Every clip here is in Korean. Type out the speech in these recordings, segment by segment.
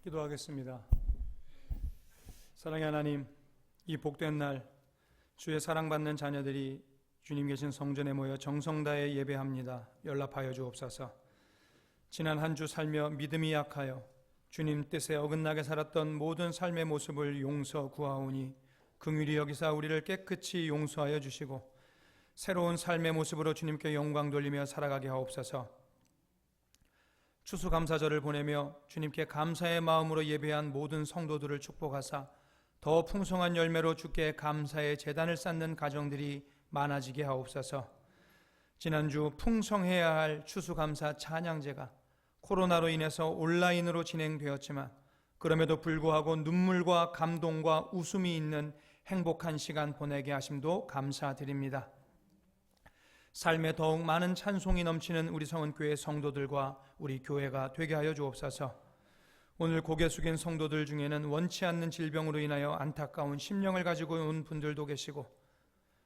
기도하겠습니다. 사랑의 하나님, 이 복된 날 주의 사랑받는 자녀들이 주님 계신 성전에 모여 정성 다해 예배합니다. 연락하여 주옵소서. 지난 한 주 살며 믿음이 약하여 주님 뜻에 어긋나게 살았던 모든 삶의 모습을 용서 구하오니 긍휼히 여기사 우리를 깨끗이 용서하여 주시고 새로운 삶의 모습으로 주님께 영광 돌리며 살아가게 하옵소서. 추수감사절을 보내며 주님께 감사의 마음으로 예배한 모든 성도들을 축복하사 더 풍성한 열매로 주께 감사의 제단을 쌓는 가정들이 많아지게 하옵소서. 지난주 풍성해야 할 추수감사 찬양제가 코로나로 인해서 온라인으로 진행되었지만 그럼에도 불구하고 눈물과 감동과 웃음이 있는 행복한 시간 보내게 하심도 감사드립니다. 삶에 더욱 많은 찬송이 넘치는 우리 성은교회 성도들과 우리 교회가 되게 하여 주옵소서. 오늘 고개 숙인 성도들 중에는 원치 않는 질병으로 인하여 안타까운 심령을 가지고 온 분들도 계시고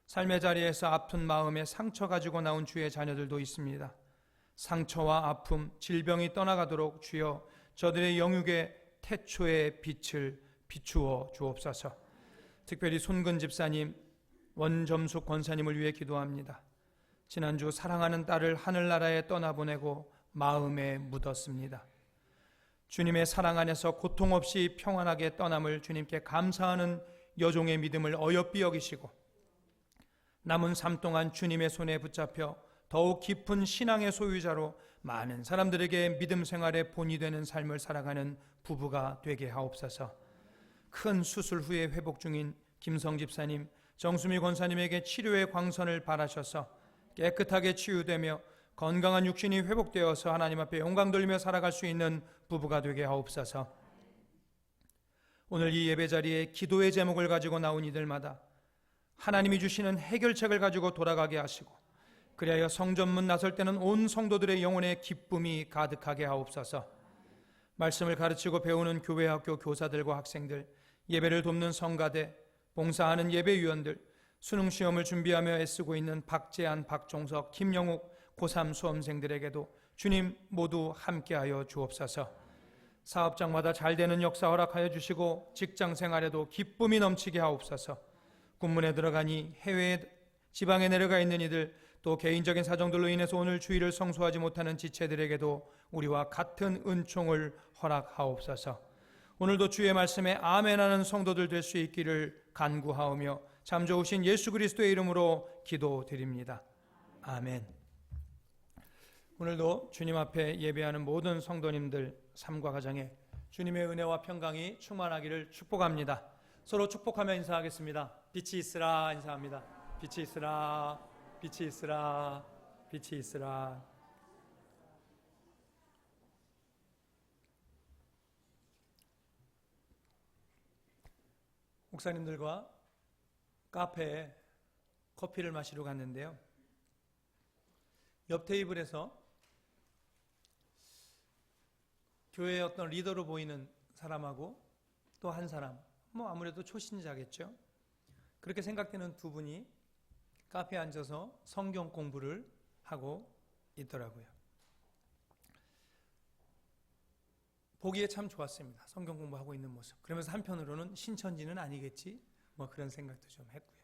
삶의 자리에서 아픈 마음에 상처 가지고 나온 주의 자녀들도 있습니다. 상처와 아픔, 질병이 떠나가도록 주여 저들의 영육에 태초의 빛을 비추어 주옵소서. 특별히 손근 집사님, 원점숙 권사님을 위해 기도합니다. 지난주 사랑하는 딸을 하늘나라에 떠나보내고 마음에 묻었습니다. 주님의 사랑 안에서 고통 없이 평안하게 떠남을 주님께 감사하는 여종의 믿음을 어여삐 여기시고 남은 삶 동안 주님의 손에 붙잡혀 더욱 깊은 신앙의 소유자로 많은 사람들에게 믿음 생활의 본이 되는 삶을 살아가는 부부가 되게 하옵소서. 큰 수술 후에 회복 중인 김성 집사님, 정수미 권사님에게 치료의 광선을 바라셔서 깨끗하게 치유되며 건강한 육신이 회복되어서 하나님 앞에 영광 돌리며 살아갈 수 있는 부부가 되게 하옵소서. 오늘 이 예배 자리에 기도의 제목을 가지고 나온 이들마다 하나님이 주시는 해결책을 가지고 돌아가게 하시고 그리하여 성전문 나설 때는 온 성도들의 영혼에 기쁨이 가득하게 하옵소서. 말씀을 가르치고 배우는 교회학교 교사들과 학생들, 예배를 돕는 성가대, 봉사하는 예배위원들, 수능시험을 준비하며 애쓰고 있는 박재한, 박종석, 김영욱, 고3 수험생들에게도 주님 모두 함께하여 주옵소서. 사업장마다 잘 되는 역사 허락하여 주시고 직장생활에도 기쁨이 넘치게 하옵소서. 군문에 들어가니 해외에 지방에 내려가 있는 이들, 또 개인적인 사정들로 인해서 오늘 주일을 성수하지 못하는 지체들에게도 우리와 같은 은총을 허락하옵소서. 오늘도 주의 말씀에 아멘하는 성도들 될 수 있기를 간구하오며 참 좋으신 예수 그리스도의 이름으로 기도드립니다. 아멘. 오늘도 주님 앞에 예배하는 모든 성도님들 삶과 가정에 주님의 은혜와 평강이 충만하기를 축복합니다. 서로 축복하며 인사하겠습니다. 빛이 있으라 인사합니다. 빛이 있으라, 빛이 있으라, 빛이 있으라. 목사님들과 카페에 커피를 마시러 갔는데요. 옆 테이블에서 교회의 어떤 리더로 보이는 사람하고 또 한 사람, 아무래도 초신자겠죠. 그렇게 생각되는 두 분이 카페에 앉아서 성경 공부를 하고 있더라고요. 보기에 참 좋았습니다. 성경 공부하고 있는 모습. 그러면서 한편으로는 신천지는 아니겠지? 그런 생각도 좀 했고요.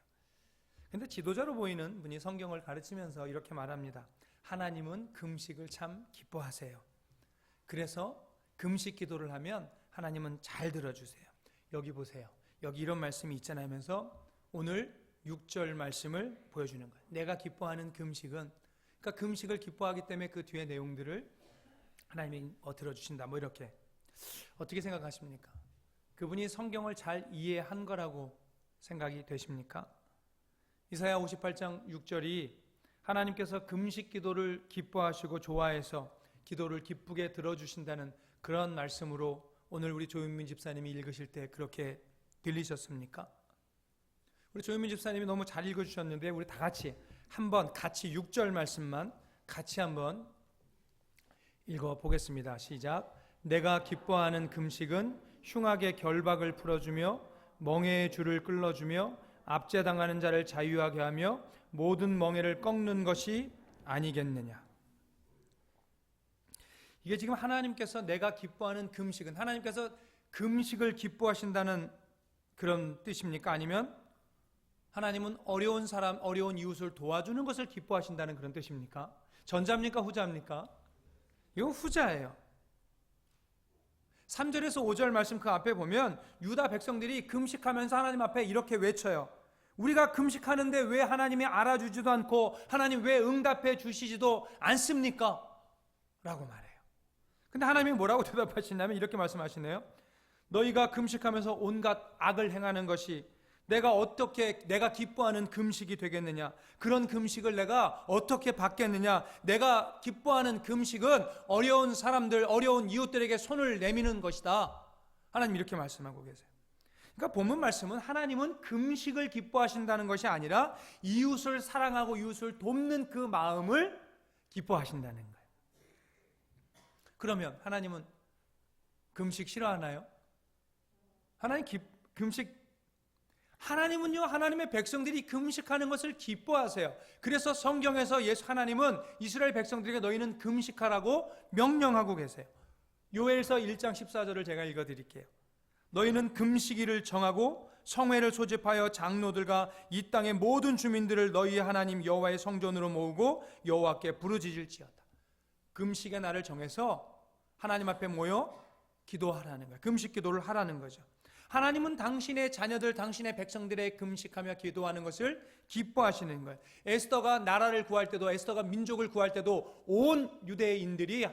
근데 지도자로 보이는 분이 성경을 가르치면서 이렇게 말합니다. 하나님은 금식을 참 기뻐하세요. 그래서 금식 기도를 하면 하나님은 잘 들어주세요. 여기 보세요. 여기 이런 말씀이 있잖아요 하면서 오늘 6절 말씀을 보여주는 거예요. 내가 기뻐하는 금식은, 그러니까 금식을 기뻐하기 때문에 그 뒤에 내용들을 하나님이 들어주신다. 이렇게. 어떻게 생각하십니까? 그분이 성경을 잘 이해한 거라고 생각이 되십니까? 이사야 58장 6절이 하나님께서 금식 기도를 기뻐하시고 좋아해서 기도를 기쁘게 들어주신다는 그런 말씀으로 오늘 우리 조윤민 집사님이 읽으실 때 그렇게 들리셨습니까? 우리 조윤민 집사님이 너무 잘 읽어주셨는데 우리 다 같이 한번 같이 6절 말씀만 같이 한번 읽어보겠습니다. 시작. 내가 기뻐하는 금식은 흉악의 결박을 풀어주며 멍에의 줄을 끌어주며 압제당하는 자를 자유하게 하며 모든 멍에를 꺾는 것이 아니겠느냐. 이게 지금 하나님께서 내가 기뻐하는 금식은 하나님께서 금식을 기뻐하신다는 그런 뜻입니까? 아니면 하나님은 어려운 사람, 어려운 이웃을 도와주는 것을 기뻐하신다는 그런 뜻입니까? 전자입니까? 후자입니까? 이거 후자예요. 3절에서 5절 말씀 그 앞에 보면 유다 백성들이 금식하면서 하나님 앞에 이렇게 외쳐요. 우리가 금식하는데 왜 하나님이 알아주지도 않고 하나님 왜 응답해 주시지도 않습니까? 라고 말해요. 근데 하나님이 뭐라고 대답하시냐면 이렇게 말씀하시네요. 너희가 금식하면서 온갖 악을 행하는 것이 내가 기뻐하는 금식이 되겠느냐? 그런 금식을 내가 어떻게 받겠느냐? 내가 기뻐하는 금식은 어려운 사람들, 어려운 이웃들에게 손을 내미는 것이다. 하나님 이렇게 말씀하고 계세요. 그러니까 본문 말씀은 하나님은 금식을 기뻐하신다는 것이 아니라 이웃을 사랑하고 이웃을 돕는 그 마음을 기뻐하신다는 거예요. 그러면 하나님은 금식 싫어하나요? 하나님은요, 하나님의 백성들이 금식하는 것을 기뻐하세요. 그래서 성경에서 하나님은 이스라엘 백성들에게 너희는 금식하라고 명령하고 계세요. 요엘서 1장 14절을 제가 읽어드릴게요. 너희는 금식일을 정하고 성회를 소집하여 장로들과 이 땅의 모든 주민들을 너희 하나님 여호와의 성전으로 모으고 여호와께 부르짖을지어다. 금식의 날을 정해서 하나님 앞에 모여 기도하라는 거예요. 금식 기도를 하라는 거죠. 하나님은 당신의 자녀들, 당신의 백성들의 금식하며 기도하는 것을 기뻐하시는 거예요. 에스더가 나라를 구할 때도, 에스더가 민족을 구할 때도 온 유대인들이,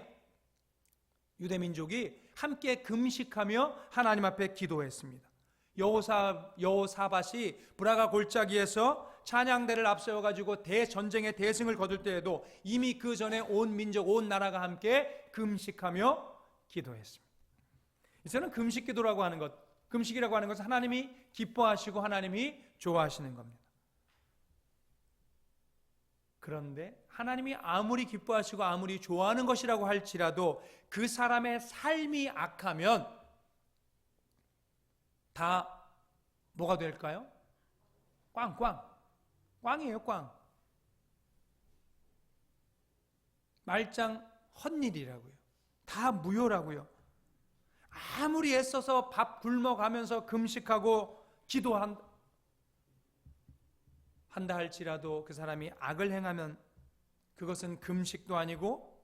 유대 민족이 함께 금식하며 하나님 앞에 기도했습니다. 여호사밧이 브라가 골짜기에서 찬양대를 앞세워가지고 대전쟁의 대승을 거둘 때에도 이미 그 전에 온 민족, 온 나라가 함께 금식하며 기도했습니다. 이제는 금식 기도라고 하는 것, 금식이라고 하는 것은 하나님이 기뻐하시고 하나님이 좋아하시는 겁니다. 그런데 하나님이 아무리 기뻐하시고 아무리 좋아하는 것이라고 할지라도 그 사람의 삶이 악하면 다 뭐가 될까요? 꽝이에요. 말짱 헛일이라고요. 다 무효라고요. 아무리 애써서 밥 굶어가면서 금식하고 기도한다 할지라도 그 사람이 악을 행하면 그것은 금식도 아니고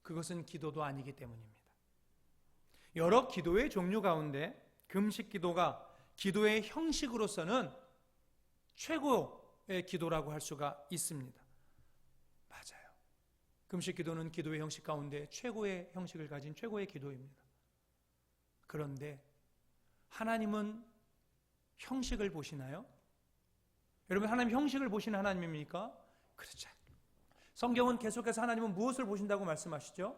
그것은 기도도 아니기 때문입니다. 여러 기도의 종류 가운데 금식 기도가 기도의 형식으로서는 최고의 기도라고 할 수가 있습니다. 맞아요. 금식 기도는 기도의 형식 가운데 최고의 형식을 가진 최고의 기도입니다. 그런데 하나님은 형식을 보시나요? 여러분, 하나님 형식을 보시는 하나님입니까? 그렇죠. 성경은 계속해서 하나님은 무엇을 보신다고 말씀하시죠?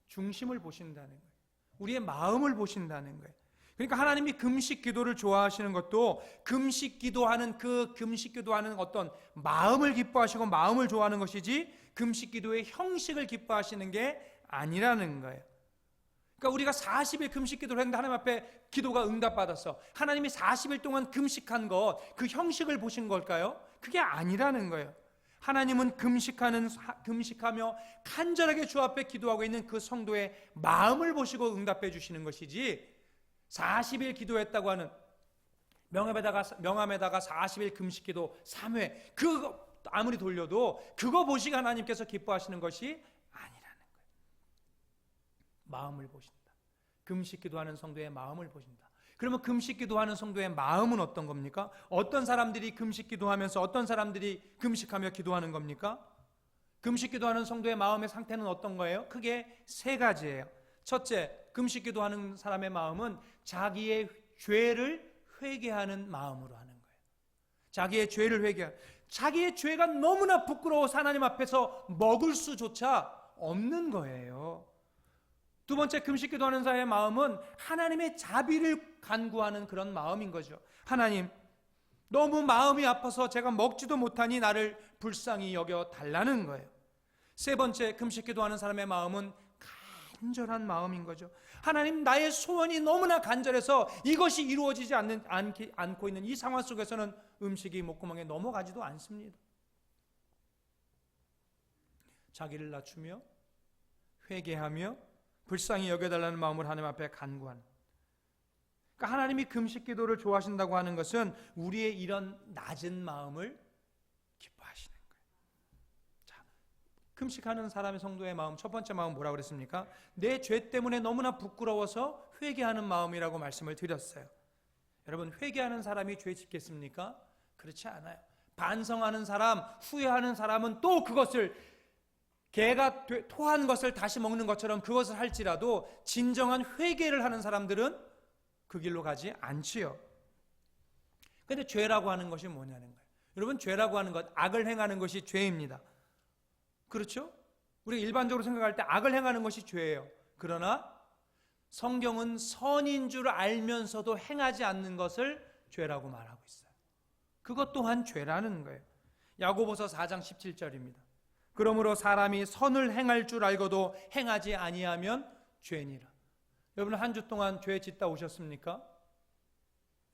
중심을 보신다는 거예요. 우리의 마음을 보신다는 거예요. 그러니까 하나님이 금식 기도를 좋아하시는 것도 금식 기도하는 어떤 마음을 기뻐하시고 마음을 좋아하는 것이지 금식 기도의 형식을 기뻐하시는 게 아니라는 거예요. 그러니까 우리가 40일 금식 기도를 했는데 하나님 앞에 기도가 응답받았어. 하나님이 40일 동안 금식한 것, 그 형식을 보신 걸까요? 그게 아니라는 거예요. 하나님은 금식하며 간절하게 주 앞에 기도하고 있는 그 성도의 마음을 보시고 응답해 주시는 것이지 40일 기도했다고 하는 명함에다가 40일 금식 기도 3회 그거 아무리 돌려도 그거 보시고 하나님께서 기뻐하시는 것이 아니라는 거예요. 마음을 보신다. 금식 기도하는 성도의 마음을 보신다. 그러면 금식 기도하는 성도의 마음은 어떤 겁니까? 어떤 사람들이 금식 기도하면서 어떤 사람들이 금식하며 기도하는 겁니까? 금식 기도하는 성도의 마음의 상태는 어떤 거예요? 크게 세 가지예요. 첫째, 금식 기도하는 사람의 마음은 자기의 죄를 회개하는 마음으로 하는 거예요. 자기의 죄를 회개하는, 자기의 죄가 너무나 부끄러워서 하나님 앞에서 먹을 수조차 없는 거예요. 두 번째, 금식 기도하는 자의 마음은 하나님의 자비를 간구하는 그런 마음인 거죠. 하나님, 너무 마음이 아파서 제가 먹지도 못하니 나를 불쌍히 여겨 달라는 거예요. 세 번째, 금식 기도하는 사람의 마음은 간절한 마음인 거죠. 하나님, 나의 소원이 너무나 간절해서 이것이 이루어지지 않고 있는 이 상황 속에서는 음식이 목구멍에 넘어가지도 않습니다. 자기를 낮추며 회개하며 불쌍히 여겨달라는 마음으로 하나님 앞에 간구하는. 그러니까 하나님이 금식 기도를 좋아하신다고 하는 것은 우리의 이런 낮은 마음을 기뻐하시는 거예요. 자, 금식하는 사람의 성도의 마음, 첫 번째 마음 뭐라고 그랬습니까? 내 죄 때문에 너무나 부끄러워서 회개하는 마음이라고 말씀을 드렸어요. 여러분, 회개하는 사람이 죄 짓겠습니까? 그렇지 않아요. 반성하는 사람, 후회하는 사람은 또 그것을 개가 토한 것을 다시 먹는 것처럼 그것을 할지라도 진정한 회개를 하는 사람들은 그 길로 가지 않지요. 그런데 죄라고 하는 것이 뭐냐는 거예요. 여러분, 죄라고 하는 것, 악을 행하는 것이 죄입니다. 그렇죠? 우리가 일반적으로 생각할 때 악을 행하는 것이 죄예요. 그러나 성경은 선인 줄 알면서도 행하지 않는 것을 죄라고 말하고 있어요. 그것 또한 죄라는 거예요. 야고보서 4장 17절입니다. 그러므로 사람이 선을 행할 줄 알고도 행하지 아니하면 죄니라. 여러분, 한 주 동안 죄 짓다 오셨습니까?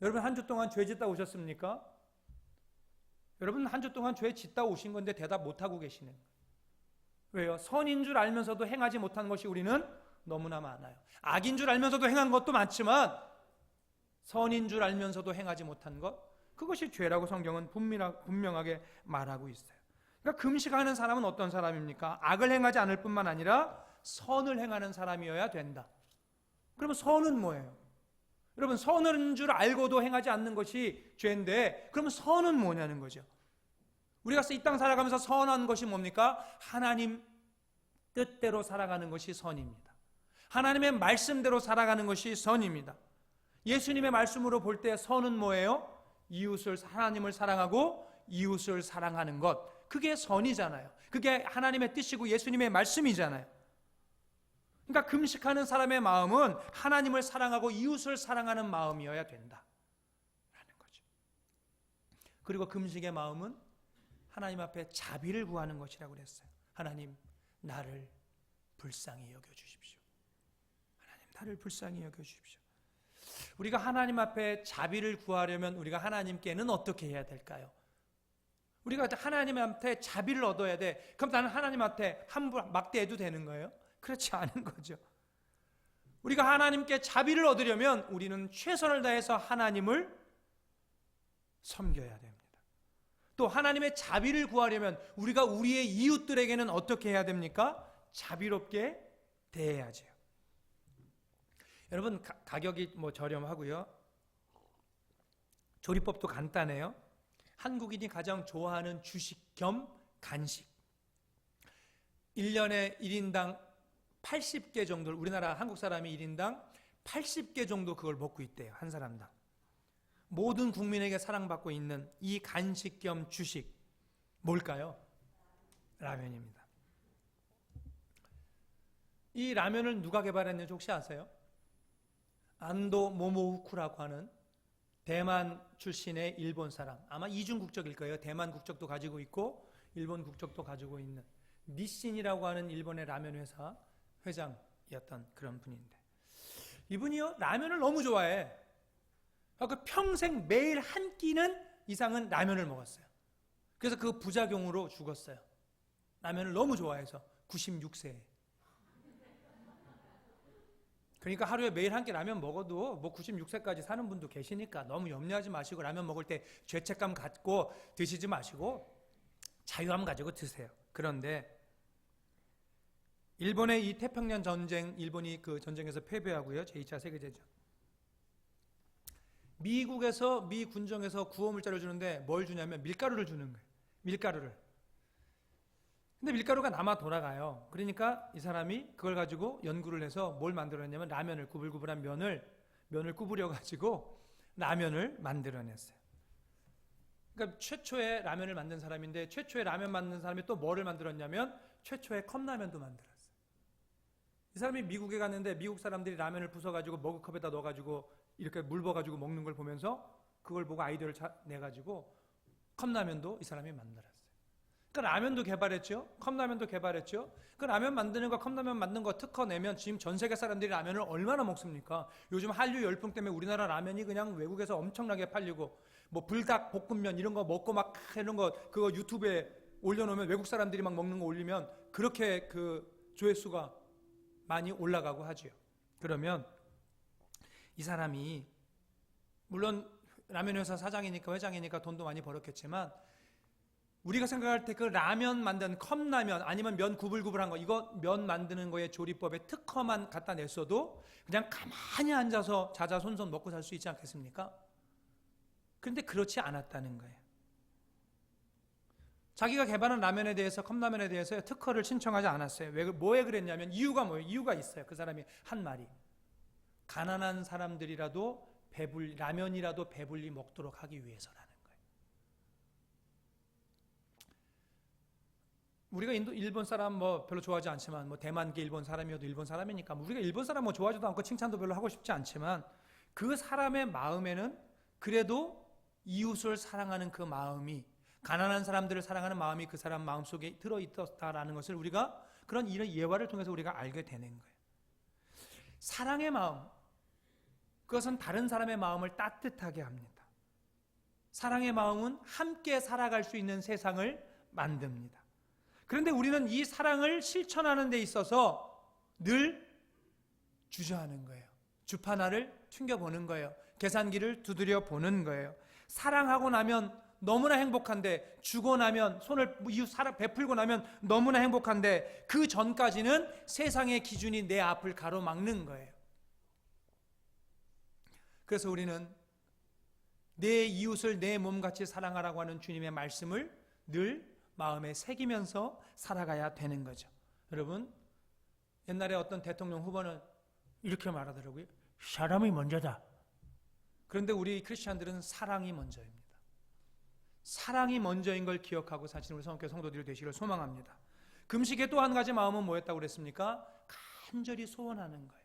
여러분, 한 주 동안 죄 짓다 오셨습니까? 여러분, 한 주 동안 죄 짓다 오신 건데 대답 못하고 계시는 거예요. 왜요? 선인 줄 알면서도 행하지 못한 것이 우리는 너무나 많아요. 악인 줄 알면서도 행한 것도 많지만 선인 줄 알면서도 행하지 못한 것, 그것이 죄라고 성경은 분명하게 말하고 있어요. 그러니까 금식하는 사람은 어떤 사람입니까? 악을 행하지 않을 뿐만 아니라 선을 행하는 사람이어야 된다. 그러면 선은 뭐예요? 여러분, 선인 줄 알고도 행하지 않는 것이 죄인데 그러면 선은 뭐냐는 거죠. 우리가 이 땅 살아가면서 선한 것이 뭡니까? 하나님 뜻대로 살아가는 것이 선입니다. 하나님의 말씀대로 살아가는 것이 선입니다. 예수님의 말씀으로 볼 때 선은 뭐예요? 하나님을 사랑하고 이웃을 사랑하는 것, 그게 선이잖아요. 그게 하나님의 뜻이고 예수님의 말씀이잖아요. 그러니까 금식하는 사람의 마음은 하나님을 사랑하고 이웃을 사랑하는 마음이어야 된다라는 거죠. 그리고 금식의 마음은 하나님 앞에 자비를 구하는 것이라고 그랬어요. 하나님, 나를 불쌍히 여겨주십시오. 하나님, 나를 불쌍히 여겨주십시오. 우리가 하나님 앞에 자비를 구하려면 우리가 하나님께는 어떻게 해야 될까요? 우리가 하나님한테 자비를 얻어야 돼. 그럼 나는 하나님한테 함부로 막대해도 되는 거예요? 그렇지 않은 거죠. 우리가 하나님께 자비를 얻으려면 우리는 최선을 다해서 하나님을 섬겨야 됩니다. 또 하나님의 자비를 구하려면 우리가 우리의 이웃들에게는 어떻게 해야 됩니까? 자비롭게 대해야죠. 여러분, 가격이 저렴하고요. 조리법도 간단해요. 한국인이 가장 좋아하는 주식 겸 간식. 1년에 1인당 80개 정도를, 우리나라 한국 사람이 1인당 80개 정도 그걸 먹고 있대요. 한 사람당. 모든 국민에게 사랑받고 있는 이 간식 겸 주식, 뭘까요? 라면입니다. 이 라면을 누가 개발했는지 혹시 아세요? 안도 모모후쿠라고 하는 대만 출신의 일본 사람, 아마 이중 국적일 거예요. 대만 국적도 가지고 있고 일본 국적도 가지고 있는 니신이라고 하는 일본의 라면 회사 회장이었던 그런 분인데, 이분이요 라면을 너무 좋아해. 그 평생 매일 한 끼는 이상은 라면을 먹었어요. 그래서 그 부작용으로 죽었어요. 라면을 너무 좋아해서 96세에. 그러니까 하루에 매일 한 끼 라면 먹어도 96세까지 사는 분도 계시니까 너무 염려하지 마시고, 라면 먹을 때 죄책감 갖고 드시지 마시고 자유함 가지고 드세요. 그런데 일본의 이 태평양 전쟁, 일본이 그 전쟁에서 패배하고요, 제2차 세계대전, 미국에서 미 군정에서 구호물자를 주는데 뭘 주냐면 밀가루를 주는 거예요. 밀가루를. 근데 밀가루가 남아 돌아가요. 그러니까 이 사람이 그걸 가지고 연구를 해서 뭘 만들어냈냐면 라면을, 구불구불한 면을 구부려 가지고 라면을 만들어냈어요. 그러니까 최초의 라면을 만든 사람인데, 최초의 라면 만든 사람이 또 뭐를 만들었냐면 최초의 컵라면도 만들었어요. 이 사람이 미국에 갔는데 미국 사람들이 라면을 부숴가지고 머그컵에다 넣어가지고 이렇게 물 부어가지고 먹는 걸 보면서 그걸 보고 아이디어를 내가지고 컵라면도 이 사람이 만들었어요. 그러니까 라면도 개발했죠. 컵라면도 개발했죠. 그 라면 만드는 거, 컵라면 만든 거 특허 내면 지금 전 세계 사람들이 라면을 얼마나 먹습니까? 요즘 한류 열풍 때문에 우리나라 라면이 그냥 외국에서 엄청나게 팔리고, 불닭 볶음면 이런 거 먹고 막 이런 거 그거 유튜브에 올려놓으면 외국 사람들이 막 먹는 거 올리면 그렇게 그 조회수가 많이 올라가고 하죠. 그러면 이 사람이 물론 라면 회사 사장이니까 회장이니까 돈도 많이 벌었겠지만 우리가 생각할 때 그 라면 만든 컵라면 아니면 면 구불구불한 거 이거 면 만드는 거에 조리법에 특허만 갖다 냈어도 그냥 가만히 앉아서 자자손손 먹고 살 수 있지 않겠습니까? 그런데 그렇지 않았다는 거예요. 자기가 개발한 라면에 대해서 컵라면에 대해서 특허를 신청하지 않았어요. 뭐에 그랬냐면 이유가 뭐예요? 이유가 있어요. 그 사람이 한 말이 가난한 사람들이라도 라면이라도 배불리 먹도록 하기 위해서라는 거예요. 우리가 일본 사람 별로 좋아하지 않지만 대만계 일본 사람이어도 일본 사람이니까 우리가 일본 사람 좋아하지도 않고 칭찬도 별로 하고 싶지 않지만 그 사람의 마음에는 그래도 이웃을 사랑하는 그 마음이 가난한 사람들을 사랑하는 마음이 그 사람 마음속에 들어있었다라는 것을 우리가 이런 예화를 통해서 우리가 알게 되는 거예요. 사랑의 마음, 그것은 다른 사람의 마음을 따뜻하게 합니다. 사랑의 마음은 함께 살아갈 수 있는 세상을 만듭니다. 그런데 우리는 이 사랑을 실천하는 데 있어서 늘 주저하는 거예요. 주파나를 튕겨보는 거예요. 계산기를 두드려 보는 거예요. 사랑하고 나면 너무나 행복한데 주고 나면 이웃 사랑 베풀고 나면 너무나 행복한데 그 전까지는 세상의 기준이 내 앞을 가로막는 거예요. 그래서 우리는 내 이웃을 내 몸같이 사랑하라고 하는 주님의 말씀을 늘 마음에 새기면서 살아가야 되는 거죠. 여러분, 옛날에 어떤 대통령 후보는 이렇게 말하더라고요. 사람이 먼저다. 그런데 우리 크리스찬들은 사랑이 먼저입니다. 사랑이 먼저인 걸 기억하고 사시는 우리 성교회 성도들이 되시기를 소망합니다. 금식의 또 한 가지 마음은 뭐였다고 그랬습니까? 간절히 소원하는 거예요.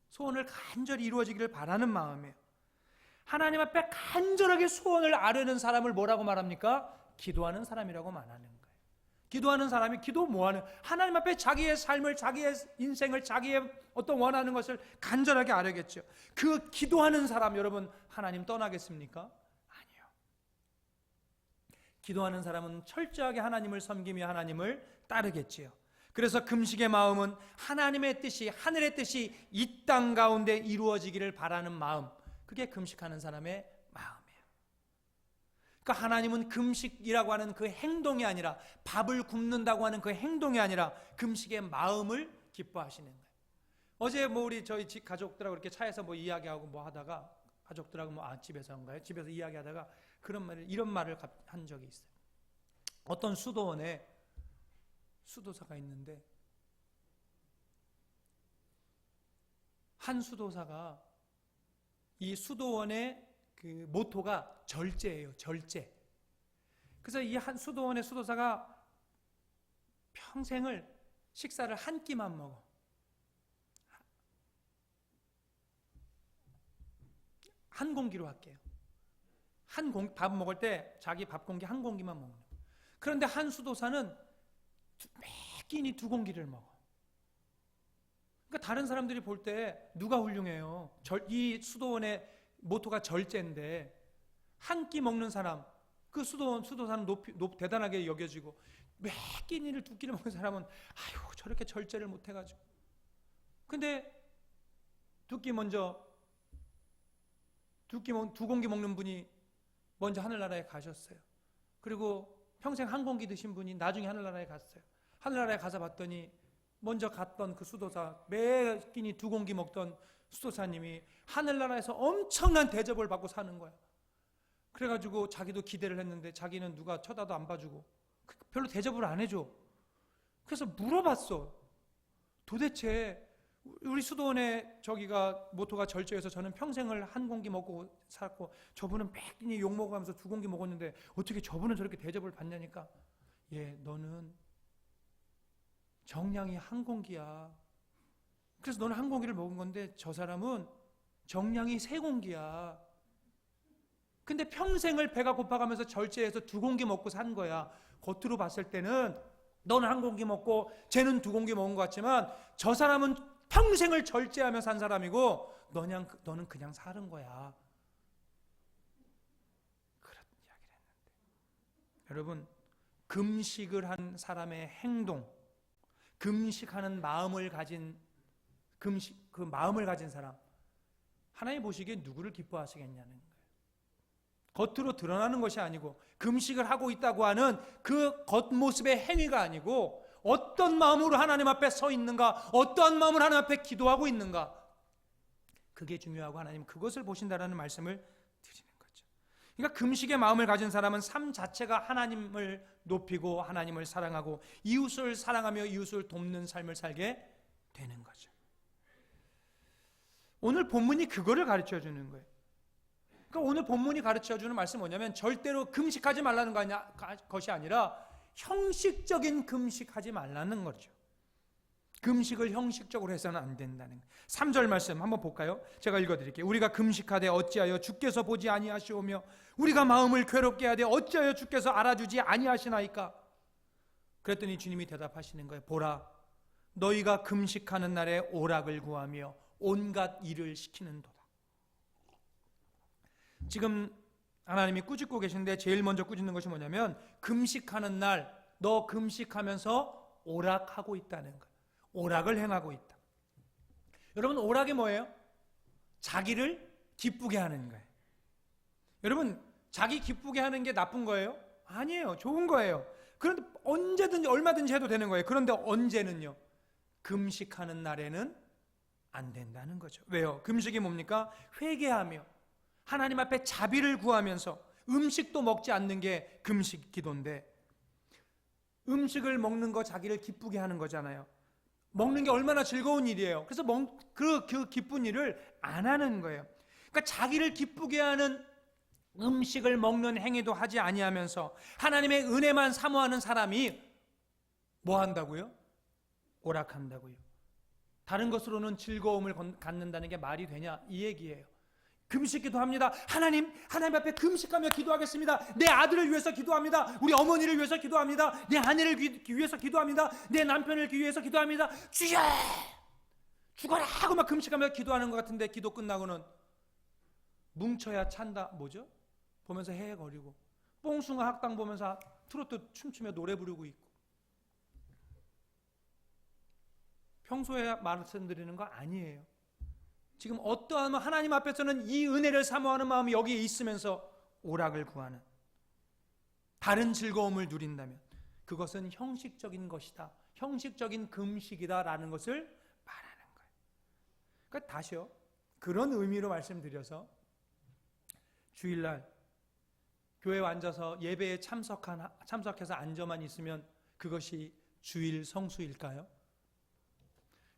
소원을 간절히 이루어지기를 바라는 마음이에요. 하나님 앞에 간절하게 소원을 아뢰는 사람을 뭐라고 말합니까? 기도하는 사람이라고 말하는 거예요. 기도하는 사람이 기도 뭐하는? 하나님 앞에 자기의 삶을, 자기의 인생을, 자기의 어떤 원하는 것을 간절하게 아뢰겠죠. 그 기도하는 사람 여러분 하나님 떠나겠습니까? 아니요. 기도하는 사람은 철저하게 하나님을 섬기며 하나님을 따르겠지요. 그래서 금식의 마음은 하나님의 뜻이, 하늘의 뜻이 이 땅 가운데 이루어지기를 바라는 마음, 그게 금식하는 사람의 마음이에요. 그러니까 하나님은 금식이라고 하는 그 행동이 아니라, 밥을 굶는다고 하는 그 행동이 아니라 금식의 마음을 기뻐하시는 거예요. 어제 우리 저희 집 가족들하고 이렇게 차에서 이야기하고 하다가 가족들하고 집에서인가요? 집에서 이야기하다가 이런 말을 한 적이 있어요. 어떤 수도원에 수도사가 있는데 한 수도사가 이 수도원의 그 모토가 절제예요. 절제. 그래서 이 한 수도원의 수도사가 평생을 식사를 한 끼만 먹어. 한 공기로 할게요. 밥 먹을 때 자기 밥 공기 한 공기만 먹는 거예요. 그런데 한 수도사는 매 끼니 2공기를 먹어. 그러니까 다른 사람들이 볼 때 누가 훌륭해요? 이 수도원의 모토가 절제인데 한 끼 먹는 사람, 그 수도사는 대단하게 여겨지고 매 끼니를 2끼를 먹는 사람은 아유 저렇게 절제를 못 해가지고. 근데 2공기 먹는 분이 먼저 하늘나라에 가셨어요. 그리고 평생 한 공기 드신 분이 나중에 하늘나라에 갔어요. 하늘나라에 가서 봤더니 먼저 갔던 그 수도사, 매 끼니 2공기 먹던 수도사님이 하늘나라에서 엄청난 대접을 받고 사는 거야. 그래가지고 자기도 기대를 했는데 자기는 누가 쳐다도 안 봐주고 별로 대접을 안 해줘. 그래서 물어봤어. 도대체 우리 수도원의 저기가 모토가 절제여서 저는 평생을 한 공기 먹고 살았고 저분은 매 끼니 욕 먹으면서 2공기 먹었는데 어떻게 저분은 저렇게 대접을 받냐니까, 예, 너는 정량이 한 공기야. 그래서 너는 한 공기를 먹은 건데 저 사람은 정량이 3공기야. 근데 평생을 배가 고파가면서 절제해서 2공기 먹고 산 거야. 겉으로 봤을 때는 너는 한 공기 먹고 쟤는 2공기 먹은 것 같지만 저 사람은 평생을 절제하며 산 사람이고 너는 그냥 사는 거야. 그런 이야기를 했는데 여러분, 금식을 한 사람의 행동, 금식하는 마음을 가진 그 마음을 가진 사람, 하나님 보시기에 누구를 기뻐하시겠냐는 거예요. 겉으로 드러나는 것이 아니고 금식을 하고 있다고 하는 그 겉모습의 행위가 아니고 어떤 마음으로 하나님 앞에 서 있는가, 어떠한 마음으로 하나님 앞에 기도하고 있는가, 그게 중요하고 하나님 그것을 보신다라는 말씀을 드리는 거죠. 그러니까 금식의 마음을 가진 사람은 삶 자체가 하나님을 높이고 하나님을 사랑하고 이웃을 사랑하며 이웃을 돕는 삶을 살게 되는 거죠. 오늘 본문이 그거를 가르쳐 주는 거예요. 그러니까 오늘 본문이 가르쳐 주는 말씀은 뭐냐면 절대로 금식하지 말라는 것이 아니라 형식적인 금식하지 말라는 거죠. 금식을 형식적으로 해서는 안 된다는 거예요. 3절 말씀 한번 볼까요? 제가 읽어드릴게요. 우리가 금식하되 어찌하여 주께서 보지 아니하시오며 우리가 마음을 괴롭게 하되 어찌하여 주께서 알아주지 아니하시나이까? 그랬더니 주님이 대답하시는 거예요. 보라, 너희가 금식하는 날에 오락을 구하며 온갖 일을 시키는도다. 지금 하나님이 꾸짖고 계신데 제일 먼저 꾸짖는 것이 뭐냐면 금식하는 날 너 금식하면서 오락하고 있다는 거예요. 오락을 행하고 있다. 여러분, 오락이 뭐예요? 자기를 기쁘게 하는 거예요. 여러분, 자기 기쁘게 하는 게 나쁜 거예요? 아니에요. 좋은 거예요. 그런데 언제든지 얼마든지 해도 되는 거예요. 그런데 언제는요? 금식하는 날에는 안 된다는 거죠. 왜요? 금식이 뭡니까? 회개하며 하나님 앞에 자비를 구하면서 음식도 먹지 않는 게 금식 기도인데, 음식을 먹는 거 자기를 기쁘게 하는 거잖아요. 먹는 게 얼마나 즐거운 일이에요. 그래서 그 기쁜 일을 안 하는 거예요. 그러니까 자기를 기쁘게 하는 음식을 먹는 행위도 하지 아니하면서 하나님의 은혜만 사모하는 사람이 뭐 한다고요? 오락한다고요. 다른 것으로는 즐거움을 갖는다는 게 말이 되냐, 이 얘기예요. 금식기도 합니다. 하나님 앞에 금식하며 기도하겠습니다. 내 아들을 위해서 기도합니다. 우리 어머니를 위해서 기도합니다. 내 아내를 위해서 기도합니다. 내 남편을 위해서 기도합니다. 주여 죽어라 하고 막 금식하며 기도하는 것 같은데 기도 끝나고는 뭉쳐야 찬다, 뭐죠? 보면서 헤헤거리고 뽕숭아 학당 보면서 트로트 춤추며 노래 부르고 있고, 평소에 말씀드리는 거 아니에요. 지금 어떠한 하나님 앞에서는 이 은혜를 사모하는 마음이 여기에 있으면서 오락을 구하는, 다른 즐거움을 누린다면 그것은 형식적인 것이다, 형식적인 금식이다라는 것을 말하는 거예요. 그러니까 다시요, 그런 의미로 말씀드려서 주일날 교회에 앉아서 예배에 참석해서 앉아만 있으면 그것이 주일 성수일까요?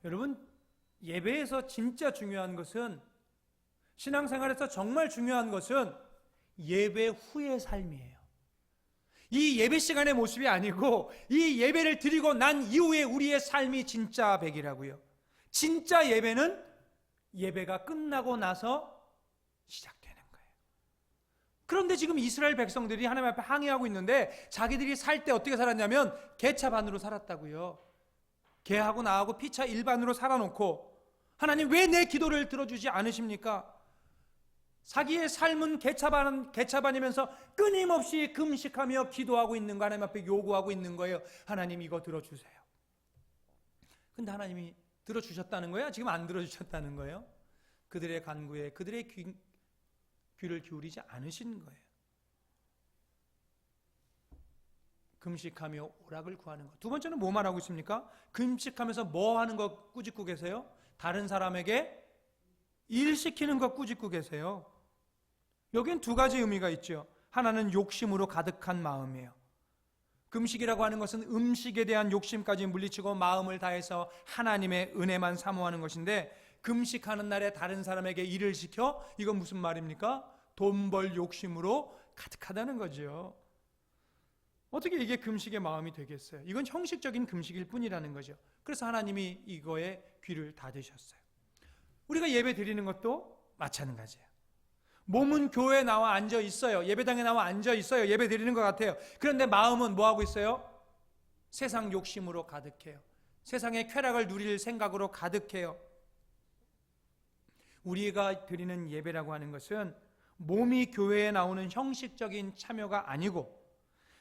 여러분, 예배에서 진짜 중요한 것은, 신앙생활에서 정말 중요한 것은 예배 후의 삶이에요. 이 예배 시간의 모습이 아니고 이 예배를 드리고 난 이후에 우리의 삶이 진짜 백이라고요. 진짜 예배는 예배가 끝나고 나서 시작되는 거예요. 그런데 지금 이스라엘 백성들이 하나님 앞에 항의하고 있는데 자기들이 살 때 어떻게 살았냐면 개차반으로 살았다고요. 개하고 나하고 피차 일반으로 살아놓고 하나님 왜 내 기도를 들어주지 않으십니까? 자기의 삶은 개차반이면서 끊임없이 금식하며 기도하고 있는 거, 하나님 앞에 요구하고 있는 거예요. 하나님 이거 들어주세요. 근데 하나님이 들어주셨다는 거야? 지금 안 들어주셨다는 거예요? 그들의 간구에 그들의 귀를 기울이지 않으신 거예요. 금식하며 오락을 구하는 것. 두 번째는 뭐 말하고 있습니까? 금식하면서 뭐 하는 거 꾸짖고 계세요? 다른 사람에게 일 시키는 것 꾸짖고 계세요. 여긴 두 가지 의미가 있죠. 하나는 욕심으로 가득한 마음이에요. 금식이라고 하는 것은 음식에 대한 욕심까지 물리치고 마음을 다해서 하나님의 은혜만 사모하는 것인데, 금식하는 날에 다른 사람에게 일을 시켜? 이건 무슨 말입니까? 돈 벌 욕심으로 가득하다는 거죠. 어떻게 이게 금식의 마음이 되겠어요? 이건 형식적인 금식일 뿐이라는 거죠. 그래서 하나님이 이거에 귀를 닫으셨어요. 우리가 예배 드리는 것도 마찬가지예요. 몸은 교회에 나와 앉아 있어요. 예배당에 나와 앉아 있어요. 예배 드리는 것 같아요. 그런데 마음은 뭐 하고 있어요? 세상 욕심으로 가득해요. 세상의 쾌락을 누릴 생각으로 가득해요. 우리가 드리는 예배라고 하는 것은 몸이 교회에 나오는 형식적인 참여가 아니고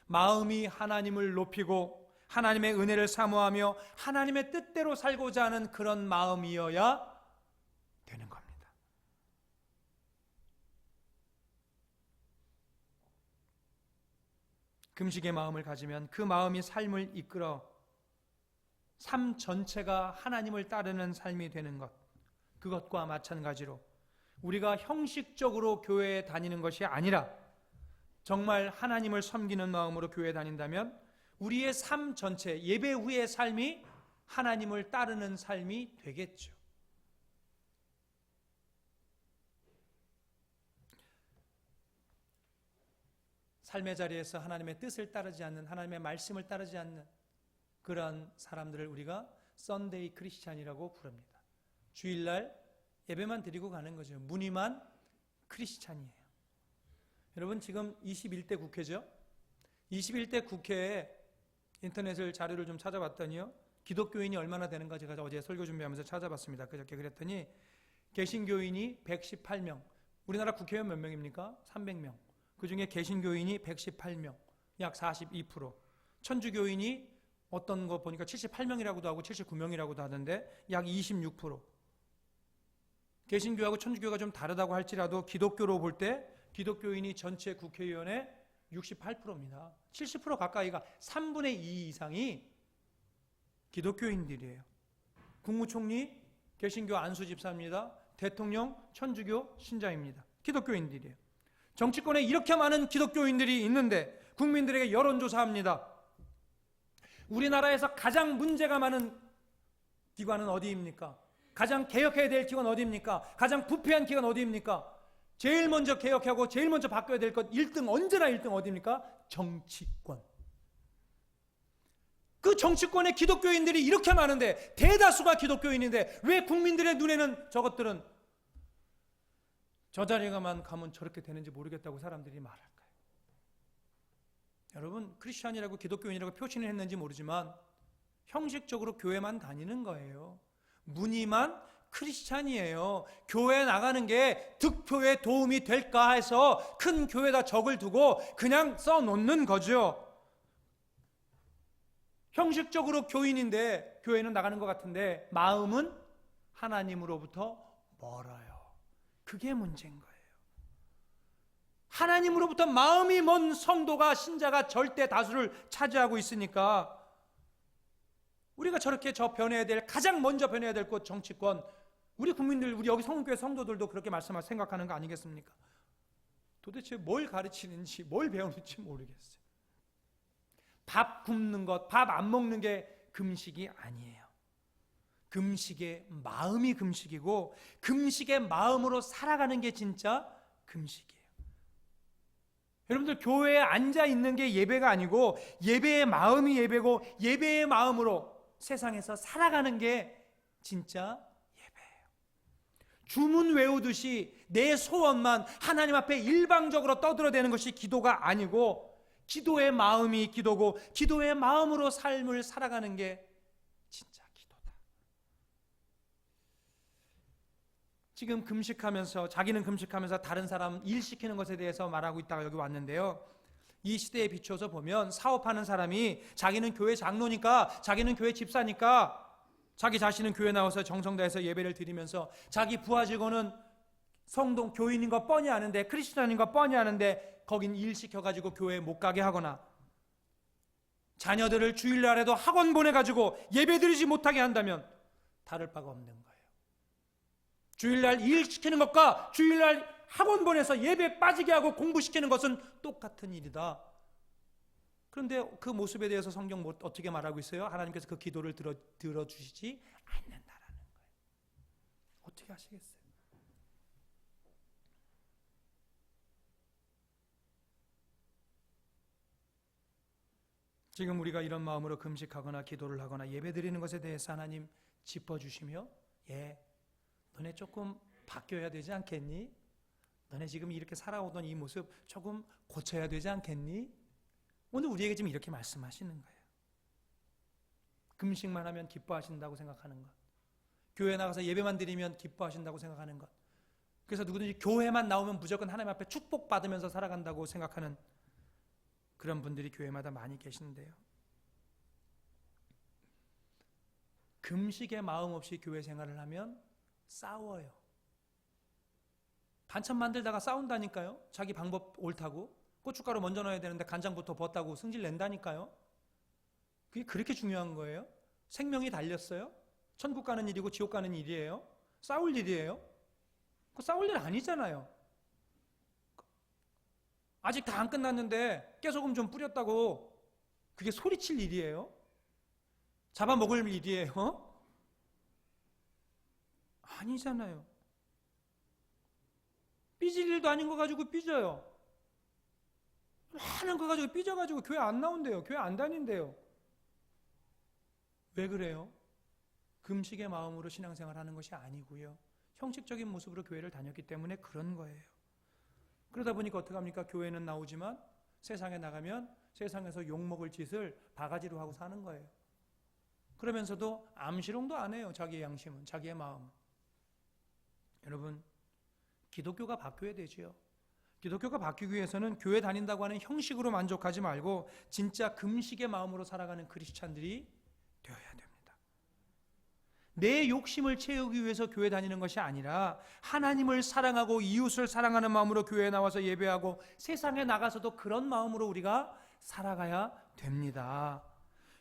마음이 하나님을 높이고 하나님의 은혜를 사모하며 하나님의 뜻대로 살고자 하는 그런 마음이어야 되는 겁니다. 금식의 마음을 가지면 그 마음이 삶을 이끌어 삶 전체가 하나님을 따르는 삶이 되는 것, 그것과 마찬가지로 우리가 형식적으로 교회에 다니는 것이 아니라 정말 하나님을 섬기는 마음으로 교회에 다닌다면 우리의 삶 전체, 예배 후의 삶이 하나님을 따르는 삶이 되겠죠. 삶의 자리에서 하나님의 뜻을 따르지 않는, 하나님의 말씀을 따르지 않는 그런 사람들을 우리가 썬데이 크리스찬이라고 부릅니다. 주일날 예배만 드리고 가는 거죠. 무늬만 크리스찬이에요. 여러분, 지금 21대 국회죠? 21대 국회에 인터넷을 자료를 좀 찾아봤더니요, 기독교인이 얼마나 되는가 제가 어제 설교 준비하면서 찾아봤습니다. 그저께 그랬더니 개신교인이 118명. 우리나라 국회의원 몇 명입니까? 300명. 그 중에 개신교인이 118명, 약 42%. 천주교인이 어떤 거 보니까 78명이라고도 하고 79명이라고도 하던데 약 26%. 개신교하고 천주교가 좀 다르다고 할지라도 기독교로 볼 때 기독교인이 전체 국회의원의 68%입니다. 70% 가까이가 3분의 2 이상이 기독교인들이에요. 국무총리 개신교 안수 집사입니다. 대통령 천주교 신자입니다. 기독교인들이에요. 정치권에 이렇게 많은 기독교인들이 있는데 국민들에게 여론조사합니다. 우리나라에서 가장 문제가 많은 기관은 어디입니까? 가장 개혁해야 될 기관 어디입니까? 가장 부패한 기관 어디입니까? 제일 먼저 개혁하고 제일 먼저 바꿔야 될 것 1등, 언제나 1등 어디입니까? 정치권. 그 정치권에 기독교인들이 이렇게 많은데, 대다수가 기독교인인데 왜 국민들의 눈에는 저것들은 저 자리가만 가면 저렇게 되는지 모르겠다고 사람들이 말할까요? 여러분, 크리스천이라고 기독교인이라고 표시는 했는지 모르지만 형식적으로 교회만 다니는 거예요. 무늬만 크리스찬이에요. 교회 나가는 게 득표에 도움이 될까 해서 큰 교회다 적을 두고 그냥 써놓는 거죠. 형식적으로 교인인데 교회는 나가는 것 같은데 마음은 하나님으로부터 멀어요. 그게 문제인 거예요. 하나님으로부터 마음이 먼 성도가, 신자가 절대 다수를 차지하고 있으니까 우리가 저렇게 변해야 될, 가장 먼저 변해야 될 곳 정치권, 우리 국민들, 우리 여기 성교회 성도들도 그렇게 생각하는 거 아니겠습니까? 도대체 뭘 가르치는지, 뭘 배우는지 모르겠어요. 밥 굶는 것, 밥 안 먹는 게 금식이 아니에요. 금식의 마음이 금식이고 금식의 마음으로 살아가는 게 진짜 금식이에요. 여러분들, 교회에 앉아 있는 게 예배가 아니고 예배의 마음이 예배고 예배의 마음으로 세상에서 살아가는 게 진짜 예배예요. 주문 외우듯이 내 소원만 하나님 앞에 일방적으로 떠들어대는 것이 기도가 아니고 기도의 마음이 기도고 기도의 마음으로 삶을 살아가는 게 진짜 기도다. 지금 금식하면서, 자기는 금식하면서 다른 사람 일 시키는 것에 대해서 말하고 있다가 여기 왔는데요, 이 시대에 비춰서 보면 사업하는 사람이 자기는 교회 장로니까, 자기는 교회 집사니까 자기 자신은 교회 나와서 정성 다해서 예배를 드리면서 자기 부하 직원은 성도 교인인 거 뻔히 아는데, 크리스천인 거 뻔히 아는데 거긴 일 시켜가지고 교회에 못 가게 하거나 자녀들을 주일날에도 학원 보내가지고 예배 드리지 못하게 한다면 다를 바가 없는 거예요. 주일날 일 시키는 것과 주일날 학원 보내서 예배 빠지게 하고 공부시키는 것은 똑같은 일이다. 그런데 그 모습에 대해서 성경 어떻게 말하고 있어요? 하나님께서 그 기도를 들어주시지 않는다라는 거예요. 어떻게 하시겠어요? 지금 우리가 이런 마음으로 금식하거나 기도를 하거나 예배드리는 것에 대해서 하나님 짚어주시며, 너네 조금 바뀌어야 되지 않겠니? 너네 지금 이렇게 살아오던 이 모습 조금 고쳐야 되지 않겠니? 오늘 우리에게 지금 이렇게 말씀하시는 거예요. 금식만 하면 기뻐하신다고 생각하는 것, 교회 나가서 예배만 드리면 기뻐하신다고 생각하는 것, 그래서 누구든지 교회만 나오면 무조건 하나님 앞에 축복받으면서 살아간다고 생각하는 그런 분들이 교회마다 많이 계신데요, 금식의 마음 없이 교회 생활을 하면 싸워요. 반찬 만들다가 싸운다니까요. 자기 방법 옳다고. 고춧가루 먼저 넣어야 되는데 간장부터 벗다고 승질 낸다니까요. 그게 그렇게 중요한 거예요? 생명이 달렸어요? 천국 가는 일이고 지옥 가는 일이에요? 싸울 일이에요? 그 싸울 일 아니잖아요. 아직 다 안 끝났는데 깨소금 좀 뿌렸다고 그게 소리칠 일이에요? 잡아먹을 일이에요? 아니잖아요. 삐질 일도 아닌 거 가지고 삐져요. 많은 거 가지고 삐져가지고 교회 안 나온대요. 교회 안 다닌대요. 왜 그래요? 금식의 마음으로 신앙생활 하는 것이 아니고요. 형식적인 모습으로 교회를 다녔기 때문에 그런 거예요. 그러다 보니까 어떻게 합니까? 교회는 나오지만 세상에 나가면 세상에서 욕먹을 짓을 바가지로 하고 사는 거예요. 그러면서도 암시롱도 안 해요. 자기의 양심은, 자기의 마음은. 여러분, 기독교가 바뀌어야 되지요. 기독교가 바뀌기 위해서는 교회 다닌다고 하는 형식으로 만족하지 말고 진짜 금식의 마음으로 살아가는 크리스찬들이 되어야 됩니다. 내 욕심을 채우기 위해서 교회 다니는 것이 아니라 하나님을 사랑하고 이웃을 사랑하는 마음으로 교회에 나와서 예배하고 세상에 나가서도 그런 마음으로 우리가 살아가야 됩니다.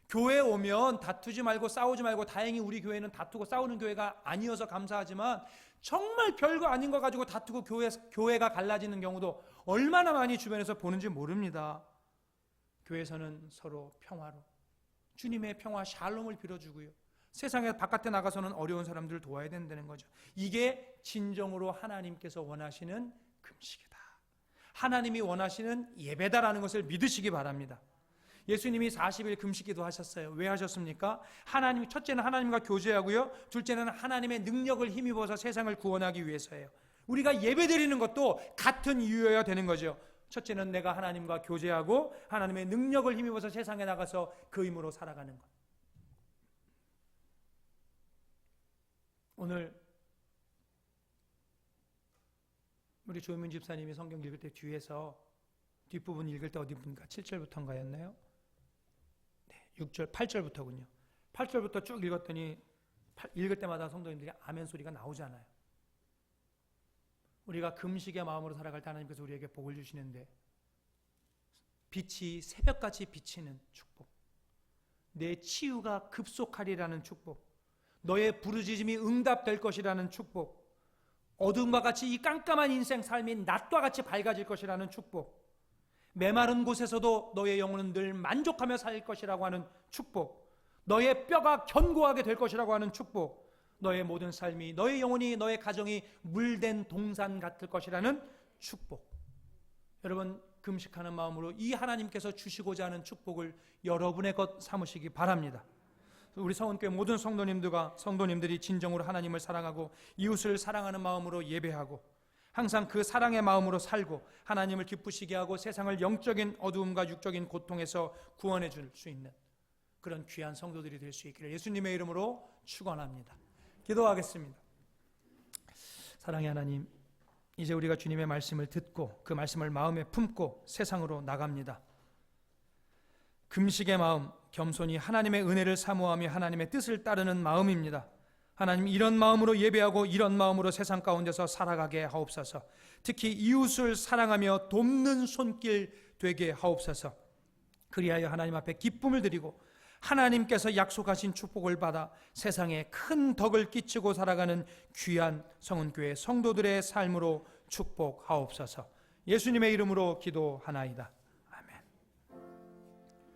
교회에 오면 다투지 말고 싸우지 말고, 다행히 우리 교회는 다투고 싸우는 교회가 아니어서 감사하지만 정말 별거 아닌 거 가지고 다투고 교회가 갈라지는 경우도 얼마나 많이 주변에서 보는지 모릅니다. 교회에서는 서로 평화로 주님의 평화 샬롬을 빌어주고요. 세상에 바깥에 나가서는 어려운 사람들을 도와야 된다는 거죠. 이게 진정으로 하나님께서 원하시는 금식이다. 하나님이 원하시는 예배다라는 것을 믿으시기 바랍니다. 예수님이 40일 금식기도 하셨어요. 왜 하셨습니까? 첫째는 하나님과 교제하고요. 둘째는 하나님의 능력을 힘입어서 세상을 구원하기 위해서예요. 우리가 예배드리는 것도 같은 이유여야 되는 거죠. 첫째는 내가 하나님과 교제하고 하나님의 능력을 힘입어서 세상에 나가서 그 힘으로 살아가는 것. 오늘 우리 조민 집사님이 성경 읽을 때 뒤에서 뒷부분 읽을 때 어디입니까? 7절부터인가였나요? 네, 6절, 8절부터군요. 8절부터 쭉 읽었더니 읽을 때마다 성도님들이 아멘 소리가 나오잖아요. 우리가 금식의 마음으로 살아갈 때 하나님께서 우리에게 복을 주시는데 빛이 새벽같이 비치는 축복, 내 치유가 급속하리라는 축복, 너의 부르짖음이 응답될 것이라는 축복, 어둠과 같이 이 깜깜한 인생 삶이 낮과 같이 밝아질 것이라는 축복, 메마른 곳에서도 너의 영혼은 늘 만족하며 살 것이라고 하는 축복, 너의 뼈가 견고하게 될 것이라고 하는 축복, 너의 모든 삶이, 너의 영혼이, 너의 가정이 물된 동산 같을 것이라는 축복. 여러분, 금식하는 마음으로 이 하나님께서 주시고자 하는 축복을 여러분의 것 삼으시기 바랍니다. 우리 서원교회 모든 성도님들이 진정으로 하나님을 사랑하고 이웃을 사랑하는 마음으로 예배하고 항상 그 사랑의 마음으로 살고 하나님을 기쁘시게 하고 세상을 영적인 어두움과 육적인 고통에서 구원해 줄 수 있는 그런 귀한 성도들이 될 수 있기를 예수님의 이름으로 축원합니다. 기도하겠습니다. 사랑의 하나님, 이제 우리가 주님의 말씀을 듣고 그 말씀을 마음에 품고 세상으로 나갑니다. 금식의 마음, 겸손히 하나님의 은혜를 사모하며 하나님의 뜻을 따르는 마음입니다. 하나님, 이런 마음으로 예배하고 이런 마음으로 세상 가운데서 살아가게 하옵소서. 특히 이웃을 사랑하며 돕는 손길 되게 하옵소서. 그리하여 하나님 앞에 기쁨을 드리고 하나님께서 약속하신 축복을 받아 세상에 큰 덕을 끼치고 살아가는 귀한 성은교회 성도들의 삶으로 축복하옵소서. 예수님의 이름으로 기도하나이다.